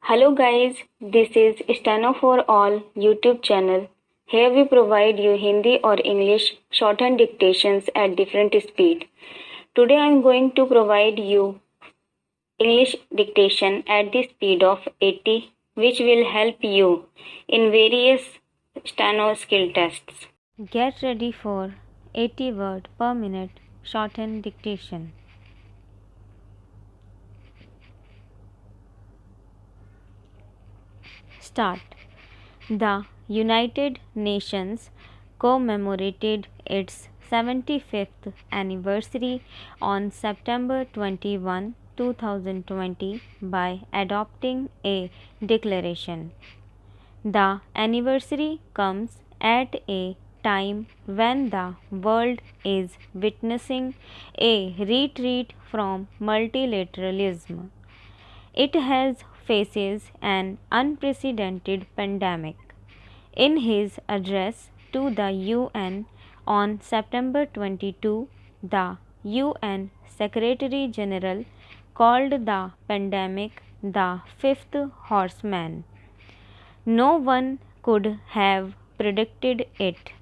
Hello guys, this is Steno for All YouTube channel. Here we provide you Hindi or English shorthand dictations at different speed. Today I am going to provide you English dictation at the speed of 80 which will help you in various Steno skill tests. Get ready for 80 word per minute shorthand dictation. Start. The United Nations commemorated its 75th anniversary on September 21, 2020 by adopting a declaration. The anniversary comes at a time when the world is witnessing a retreat from multilateralism. It has faces an unprecedented pandemic. In his address to the UN on September 22, the UN Secretary General called the pandemic the fifth horseman. No one could have predicted it.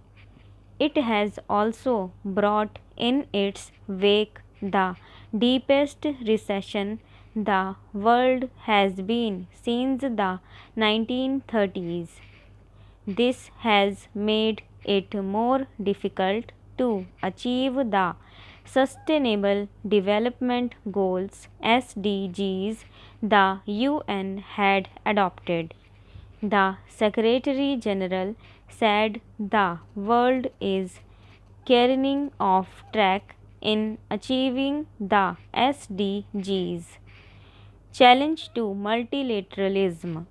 It has also brought in its wake the deepest recession the world has been since the 1930s. This has made it more difficult to achieve the Sustainable Development Goals (SDGs) the UN had adopted. The Secretary General said the world is careening off track in achieving the SDGs. Challenge to multilateralism.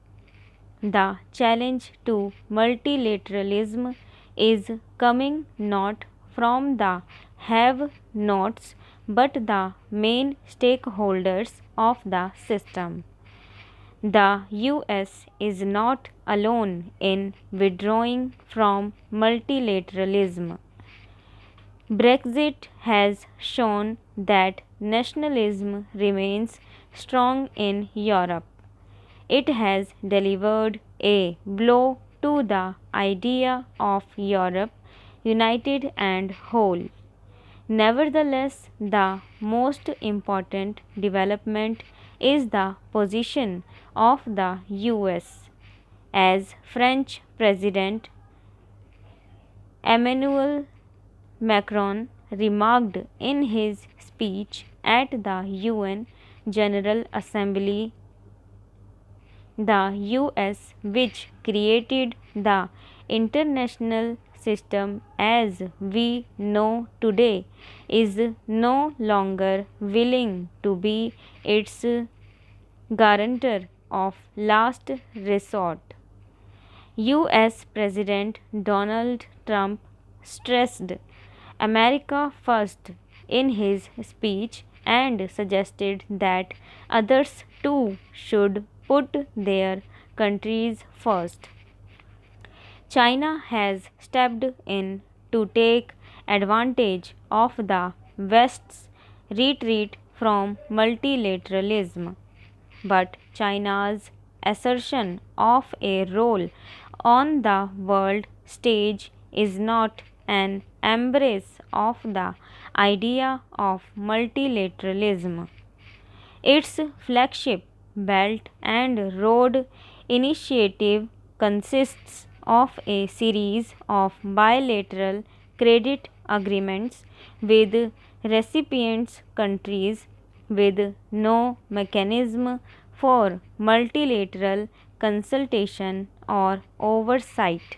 The challenge to multilateralism is coming not from the have nots but the main stakeholders of the system. The US is not alone in withdrawing from multilateralism. Brexit has shown that nationalism remains strong in Europe. It has delivered a blow to the idea of Europe united and whole. Nevertheless, the most important development is the position of the US. As French President Emmanuel Macron remarked in his speech at the UN General Assembly, the US, which created the international system as we know today, is no longer willing to be its guarantor of last resort. US President Donald Trump stressed America first in his speech and suggested that others too should put their countries first. China has stepped in to take advantage of the West's retreat from multilateralism. But China's assertion of a role on the world stage is not an embrace of the idea of multilateralism. Its flagship Belt and Road Initiative consists of a series of bilateral credit agreements with recipient countries with no mechanism for multilateral consultation or oversight.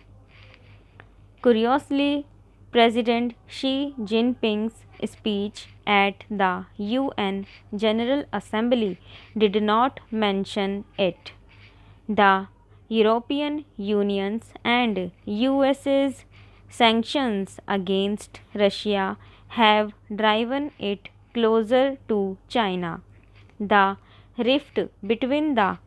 Curiously, President Xi Jinping's speech at the UN General Assembly did not mention it. The European Union's and US's sanctions against Russia have driven it closer to China. The rift between the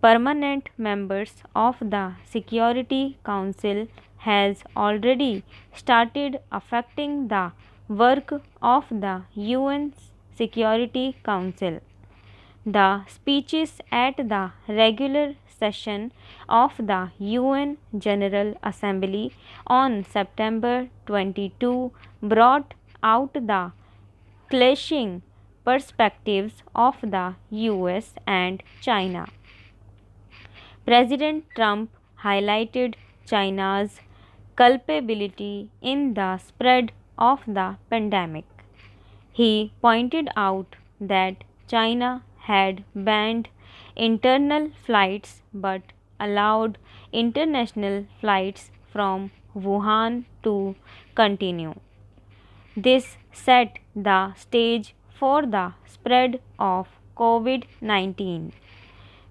permanent members of the Security Council has already started affecting the work of the UN Security Council. The speeches at the regular session of the UN General Assembly on September 22 brought out the clashing perspectives of the US and China. President Trump highlighted China's culpability in the spread of the pandemic. He pointed out that China had banned internal flights but allowed international flights from Wuhan to continue. This set the stage for the spread of COVID 19.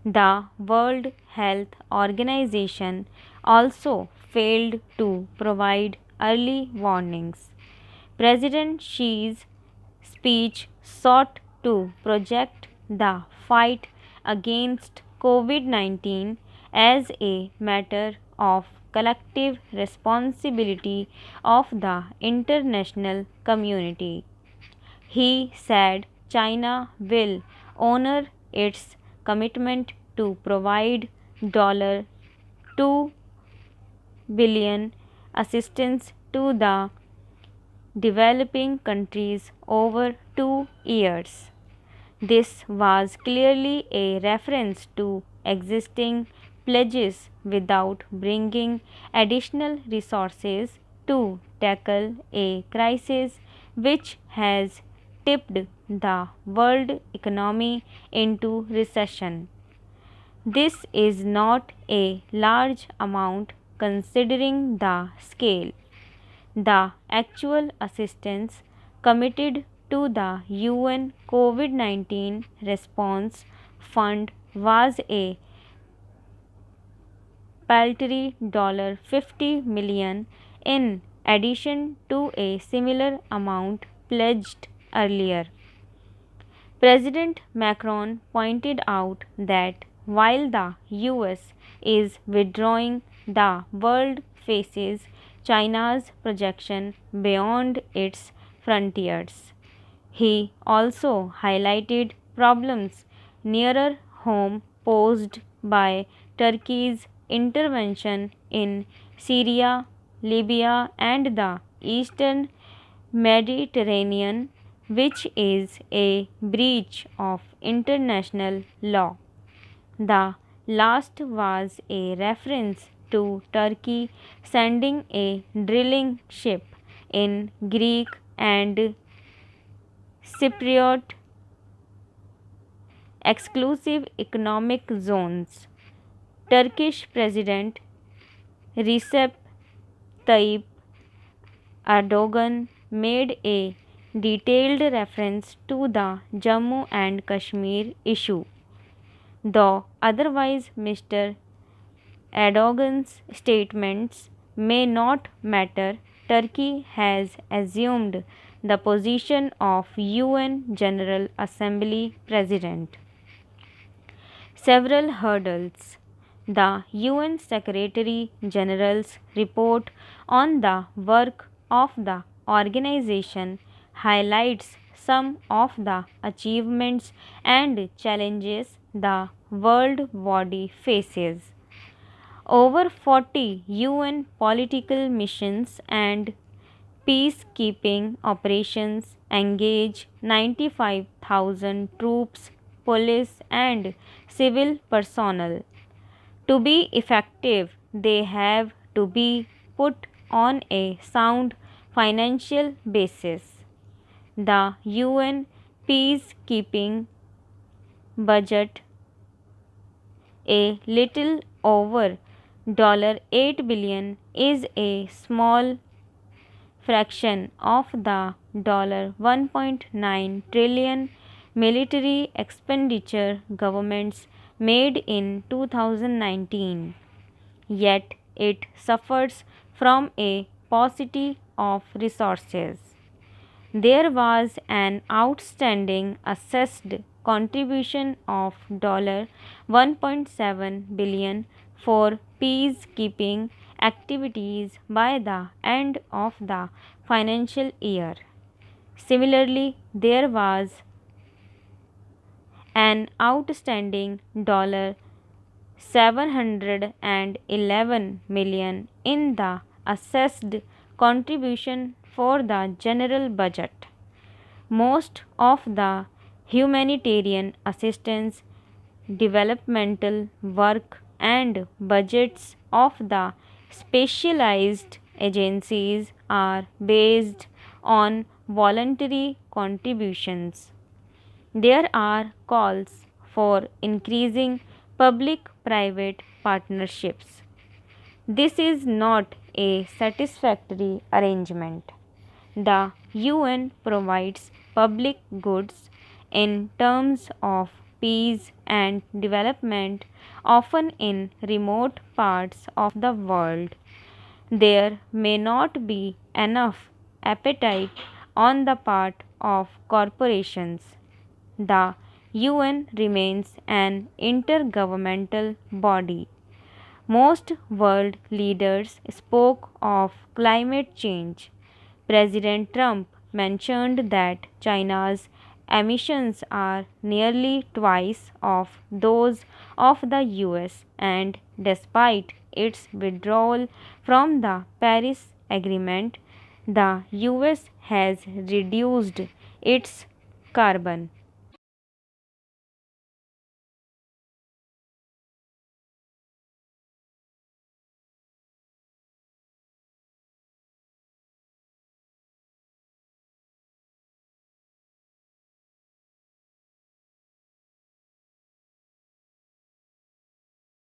The World Health Organization also failed to provide early warnings. President Xi's speech sought to project the fight against COVID 19 as a matter of collective responsibility of the international community. He said China will honor its commitment to provide $2 billion assistance to the developing countries over 2 years. This was clearly a reference to existing pledges without bringing additional resources to tackle a crisis which has tipped the world economy into recession. This is not a large amount considering the scale. The actual assistance committed to the UN COVID 19 response fund was a paltry $50 million in addition to a similar amount pledged earlier. President Macron pointed out that while the US is withdrawing, the world faces China's projection beyond its frontiers. He also highlighted problems nearer home posed by Turkey's intervention in Syria, Libya, and the Eastern Mediterranean, which is a breach of international law. The last was a reference to Turkey sending a drilling ship in Greek and Cypriot exclusive economic zones. Turkish President Recep Tayyip Erdogan made a detailed reference to the Jammu and Kashmir issue. Though otherwise Mr. Erdogan's statements may not matter, Turkey has assumed the position of UN General Assembly President. Several hurdles. The UN Secretary General's report on the work of the organization highlights some of the achievements and challenges the world body faces. Over 40 UN political missions and peacekeeping operations engage 95,000 troops, police, and civil personnel. To be effective, they have to be put on a sound financial basis. The UN peacekeeping budget, a little over $8 billion, is a small fraction of the $1.9 trillion military expenditure governments made in 2019. Yet it suffers from a paucity of resources. There was an outstanding assessed contribution of $1.7 billion for peacekeeping activities by the end of the financial year. Similarly, there was an outstanding $711 million in the assessed contribution for the general budget. Most of the humanitarian assistance, developmental work, and budgets of the specialized agencies are based on voluntary contributions. There are calls for increasing public private partnerships. This is not a satisfactory arrangement. The UN provides public goods in terms of peace and development, often in remote parts of the world. There may not be enough appetite on the part of corporations. The UN remains an intergovernmental body. Most world leaders spoke of climate change. President Trump mentioned that China's emissions are nearly twice of those of the US, and despite its withdrawal from the Paris Agreement, the US has reduced its carbon